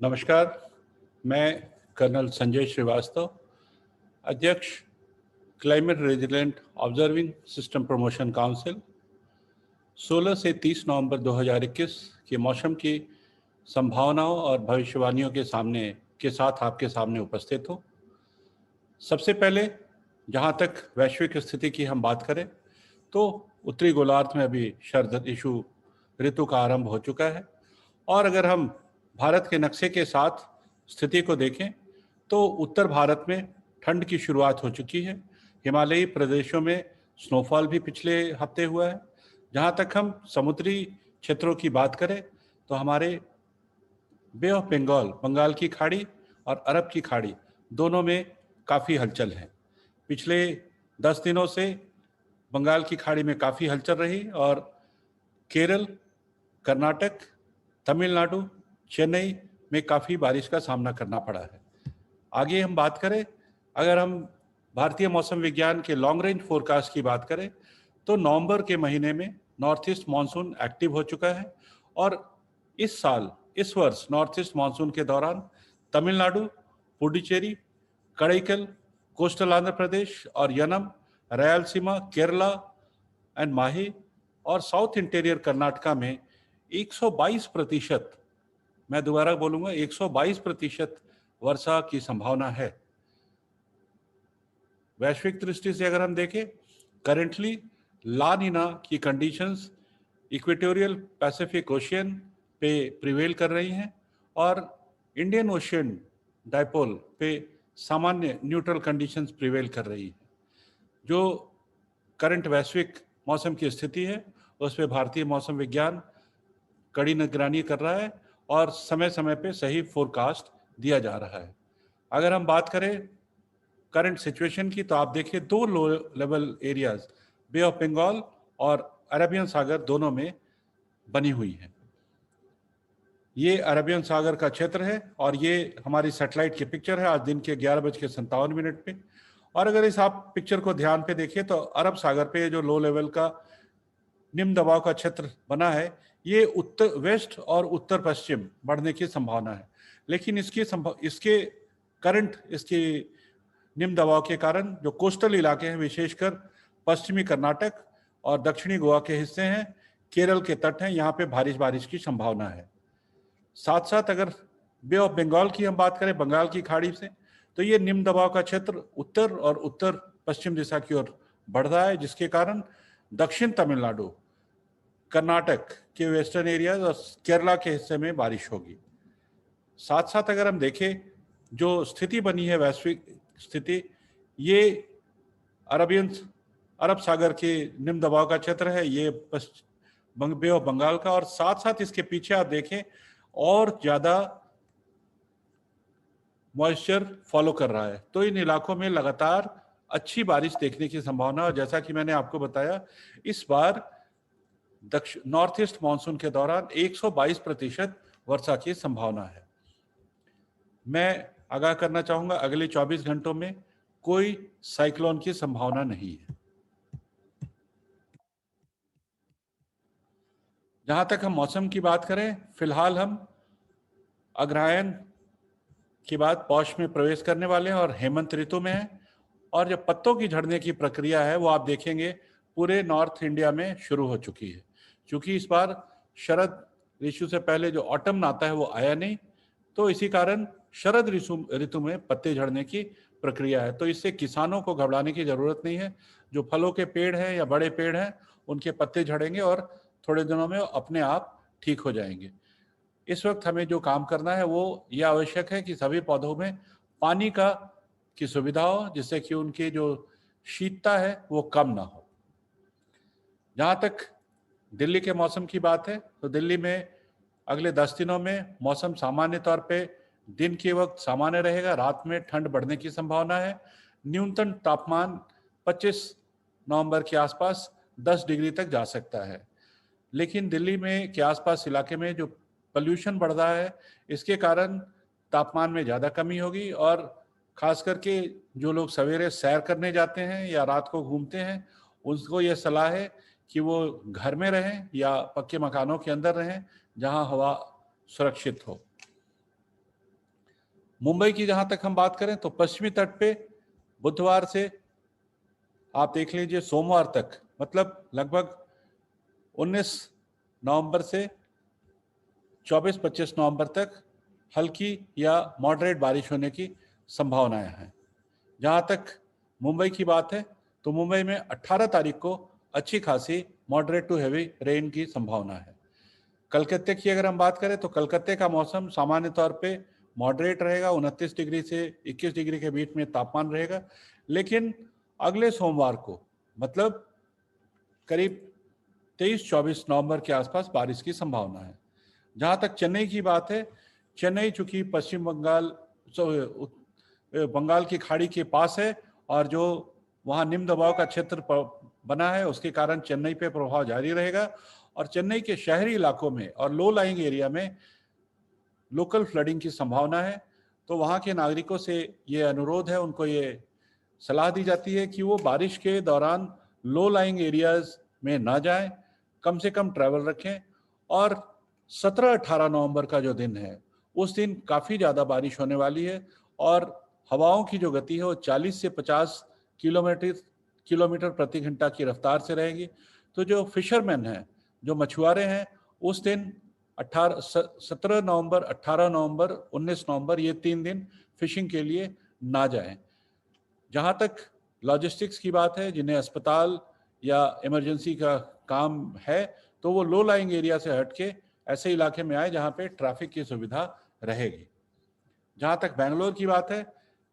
नमस्कार, मैं कर्नल संजय श्रीवास्तव, अध्यक्ष climate resilient observing system promotion council 16 से 30 नवंबर 2021 के मौसम की संभावनाओं और भविष्यवाणियों के साथ आपके सामने उपस्थित हूँ। सबसे पहले जहाँ तक वैश्विक स्थिति की हम बात करें तो उत्तरी गोलार्ध में अभी शरद ऋतु का आरंभ हो चुका है और अगर हम भारत के नक्शे के साथ स्थिति को देखें तो उत्तर भारत में ठंड की शुरुआत हो चुकी है। हिमालयी प्रदेशों में स्नोफॉल भी पिछले हफ्ते हुआ है। जहाँ तक हम समुद्री क्षेत्रों की बात करें तो हमारे बे ऑफ बंगाल, बंगाल की खाड़ी और अरब की खाड़ी दोनों में काफ़ी हलचल है। पिछले 10 दिनों से बंगाल की खाड़ी में काफ़ी हलचल रही और केरल, कर्नाटक, तमिलनाडु, चेन्नई में काफ़ी बारिश का सामना करना पड़ा है। आगे हम बात करें, अगर हम भारतीय मौसम विज्ञान के लॉन्ग रेंज फोरकास्ट की बात करें तो नवंबर के महीने में नॉर्थ ईस्ट मानसून एक्टिव हो चुका है और इस वर्ष नॉर्थ ईस्ट मानसून के दौरान तमिलनाडु, पुडुचेरी, कड़ैकल, कोस्टल आंध्र प्रदेश और यनम, रायलसीमा, केरला एंड माही और साउथ इंटीरियर कर्नाटका में 122%, मैं दोबारा बोलूंगा 122% वर्षा की संभावना है। वैश्विक दृष्टि से अगर हम देखें, करेंटली ला नीना की कंडीशंस इक्वेटोरियल पैसिफिक ओशियन पे प्रिवेल कर रही हैं और इंडियन ओशियन डायपोल पे सामान्य न्यूट्रल कंडीशंस प्रिवेल कर रही हैं। जो करंट वैश्विक मौसम की स्थिति है उस पर भारतीय मौसम विज्ञान कड़ी निगरानी कर रहा है और समय समय पे सही फोरकास्ट दिया जा रहा है। अगर हम बात करें करंट सिचुएशन की तो आप देखिए दो low level areas bay of Bengal और अरेबियन सागर दोनों में बनी हुई है। ये अरेबियन सागर का क्षेत्र है और ये हमारी सैटेलाइट की पिक्चर है आज दिन के 11:57 पे। और अगर इस आप पिक्चर को ध्यान पे देखिए तो अरब सागर पे जो लो लेवल का निम्न दबाव का क्षेत्र बना है ये उत्तर वेस्ट और उत्तर पश्चिम बढ़ने की संभावना है, लेकिन इसके निम्न दबाव के कारण जो कोस्टल इलाके हैं, विशेषकर पश्चिमी कर्नाटक और दक्षिणी गोवा के हिस्से हैं, केरल के तट हैं, यहाँ पे बारिश की संभावना है। साथ साथ अगर बे ऑफ बंगाल की हम बात करें, बंगाल की खाड़ी से, तो ये निम्न दबाव का क्षेत्र उत्तर और उत्तर पश्चिम दिशा की ओर बढ़ रहा है, जिसके कारण दक्षिण तमिलनाडु, कर्नाटक के वेस्टर्न एरियाज और केरला के हिस्से में बारिश होगी। साथ साथ अगर हम देखें जो स्थिति बनी है वैश्विक स्थिति, ये अरब सागर के निम्न दबाव का क्षेत्र है, ये बे ऑफ बंगाल का, और साथ साथ इसके पीछे आप देखें और ज्यादा मॉइस्चर फॉलो कर रहा है, तो इन इलाकों में लगातार अच्छी बारिश देखने की संभावना। और जैसा कि मैंने आपको बताया, इस बार नॉर्थ ईस्ट मानसून के दौरान 122% वर्षा की संभावना है। मैं आगाह करना चाहूंगा, अगले 24 घंटों में कोई साइक्लोन की संभावना नहीं है। जहां तक हम मौसम की बात करें, फिलहाल हम अग्रहायण के बाद पौष में प्रवेश करने वाले हैं और हेमंत ऋतु में है, और जो पत्तों की झड़ने की प्रक्रिया है वो आप देखेंगे पूरे नॉर्थ इंडिया में शुरू हो चुकी है। क्योंकि इस बार शरद ऋतु से पहले जो ऑटम आता है वो आया नहीं, तो इसी कारण शरद ऋतु में पत्ते झड़ने की प्रक्रिया है। तो इससे किसानों को घबराने की जरूरत नहीं है। जो फलों के पेड़ हैं या बड़े पेड़ हैं उनके पत्ते झड़ेंगे और थोड़े दिनों में अपने आप ठीक हो जाएंगे। इस वक्त हमें जो काम करना है वो यह आवश्यक है कि सभी पौधों में पानी की सुविधा हो, जिससे कि उनकी जो शीतता है वो कम ना हो। जहाँ तक दिल्ली के मौसम की बात है तो दिल्ली में अगले 10 दिनों में मौसम सामान्य तौर पे दिन के वक्त सामान्य रहेगा, रात में ठंड बढ़ने की संभावना है। न्यूनतम तापमान 25 नवंबर के आसपास 10 डिग्री तक जा सकता है। लेकिन दिल्ली में के आसपास इलाके में जो पोल्यूशन बढ़ रहा है इसके कारण तापमान में ज़्यादा कमी होगी, और खास करके जो लोग सवेरे सैर करने जाते हैं या रात को घूमते हैं उनको ये सलाह है कि वो घर में रहें या पक्के मकानों के अंदर रहें जहां हवा सुरक्षित हो। मुंबई की जहां तक हम बात करें तो पश्चिमी तट पे बुधवार से आप देख लीजिए सोमवार तक, मतलब लगभग 19 नवंबर से 24-25 नवंबर तक हल्की या मॉडरेट बारिश होने की संभावनाएं हैं। जहां तक मुंबई की बात है तो मुंबई में 18 तारीख को अच्छी खासी मॉडरेट टू हेवी रेन की संभावना है। कलकत्ते की अगर हम बात करें तो कलकत्ते का मौसम सामान्य तौर पे मॉडरेट रहेगा, 29 डिग्री से 21 डिग्री के बीच में तापमान रहेगा। लेकिन अगले सोमवार को, मतलब करीब 23-24 नवंबर के आसपास बारिश की संभावना है। जहां तक चेन्नई की बात है, चेन्नई चूंकि पश्चिम बंगाल की खाड़ी के पास है और जो वहां निम्न दबाव का क्षेत्र बना है उसके कारण चेन्नई पे प्रभाव जारी रहेगा और चेन्नई के शहरी इलाकों में और लो लाइंग एरिया में लोकल फ्लडिंग की संभावना है। तो वहां के नागरिकों से ये अनुरोध है, उनको ये सलाह दी जाती है कि वो बारिश के दौरान लो लाइंग एरियाज में ना जाएं, कम से कम ट्रैवल रखें। और 17-18 नवंबर का जो दिन है उस दिन काफ़ी ज़्यादा बारिश होने वाली है और हवाओं की जो गति है वो 40 से 50 किलोमीटर प्रति घंटा की रफ्तार से रहेगी। तो जो फिशरमैन हैं, जो मछुआरे हैं, उस दिन 17 नवंबर, 18 नवंबर, 19 नवंबर, ये 3 दिन फिशिंग के लिए ना जाएं। जहाँ तक लॉजिस्टिक्स की बात है, जिन्हें अस्पताल या इमरजेंसी का काम है तो वो लो लाइंग एरिया से हटके ऐसे इलाके में आए जहाँ पे ट्रैफिक की सुविधा रहेगी। जहाँ तक बेंगलोर की बात है,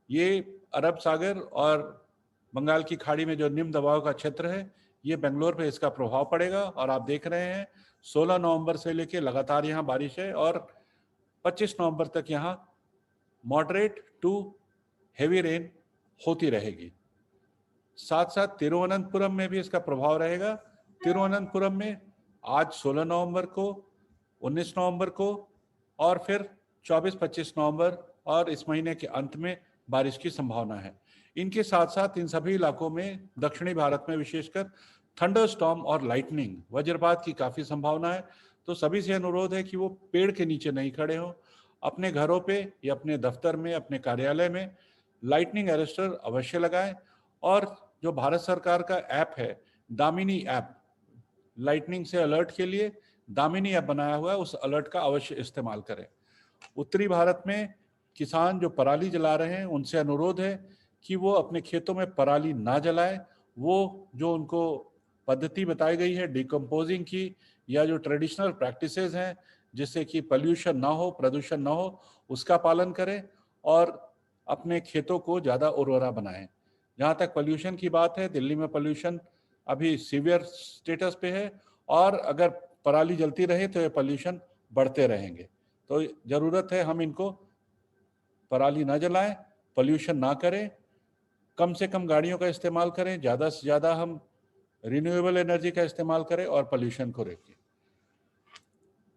ये अरब सागर और बंगाल की खाड़ी में जो निम्न दबाव का क्षेत्र है, ये बेंगलोर पे इसका प्रभाव पड़ेगा और आप देख रहे हैं 16 नवंबर से लेके लगातार यहाँ बारिश है और 25 नवंबर तक यहाँ मॉडरेट टू हेवी रेन होती रहेगी। साथ साथ तिरुवनंतपुरम में भी इसका प्रभाव रहेगा। तिरुवनंतपुरम में आज 16 नवंबर को, 19 नवंबर को और फिर 24-25 नवंबर और इस महीने के अंत में बारिश की संभावना है। इनके साथ साथ इन सभी इलाकों में दक्षिणी भारत में विशेषकर थंडर स्टॉर्म और लाइटनिंग, वज्रपात की काफ़ी संभावना है। तो सभी से अनुरोध है कि वो पेड़ के नीचे नहीं खड़े हों, अपने घरों पे या अपने दफ्तर में, अपने कार्यालय में लाइटनिंग अरेस्टर अवश्य लगाएं। और जो भारत सरकार का ऐप है दामिनी ऐप, लाइटनिंग से अलर्ट के लिए दामिनी ऐप बनाया हुआ है, उस अलर्ट का अवश्य इस्तेमाल करें। उत्तरी भारत में किसान जो पराली जला रहे हैं उनसे अनुरोध है कि वो अपने खेतों में पराली ना जलाएं। वो जो उनको पद्धति बताई गई है डिकम्पोजिंग की या जो ट्रेडिशनल प्रैक्टिसेस हैं जिससे कि पॉल्यूशन ना हो, प्रदूषण ना हो, उसका पालन करें और अपने खेतों को ज़्यादा उर्वरा बनाएं। जहाँ तक पोल्यूशन की बात है, दिल्ली में पोल्यूशन अभी सीवियर स्टेटस पे है और अगर पराली जलती रहे तो ये पोल्यूशन बढ़ते रहेंगे। तो ज़रूरत है हम इनको पराली ना जलाएं, पोल्यूशन ना करें, कम से कम गाड़ियों का इस्तेमाल करें, ज़्यादा से ज़्यादा हम रिन्यूएबल एनर्जी का इस्तेमाल करें और पोल्यूशन को रोकें।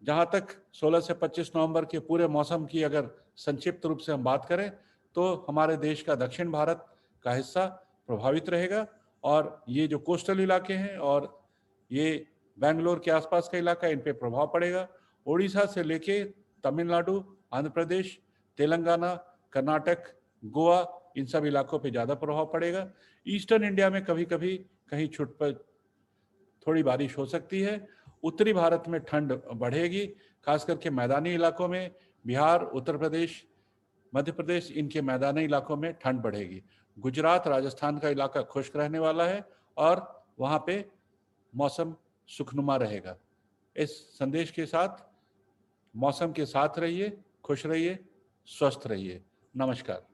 जहाँ तक 16 से 25 नवंबर के पूरे मौसम की अगर संक्षिप्त रूप से हम बात करें तो हमारे देश का दक्षिण भारत का हिस्सा प्रभावित रहेगा और ये जो कोस्टल इलाके हैं और ये बेंगलोर के आसपास का इलाका, इन पे प्रभाव पड़ेगा। उड़ीसा से लेके तमिलनाडु, आंध्र प्रदेश, तेलंगाना, कर्नाटक, गोवा, इन सब इलाकों पे ज़्यादा प्रभाव पड़ेगा। ईस्टर्न इंडिया में कभी कभी कहीं छुट पर थोड़ी बारिश हो सकती है। उत्तरी भारत में ठंड बढ़ेगी, खास करके मैदानी इलाकों में, बिहार, उत्तर प्रदेश, मध्य प्रदेश, इनके मैदानी इलाकों में ठंड बढ़ेगी। गुजरात, राजस्थान का इलाका खुश्क रहने वाला है और वहाँ पे मौसम सुखनुमा रहेगा। इस संदेश के साथ मौसम के साथ रहिए, खुश रहिए, स्वस्थ रहिए। नमस्कार।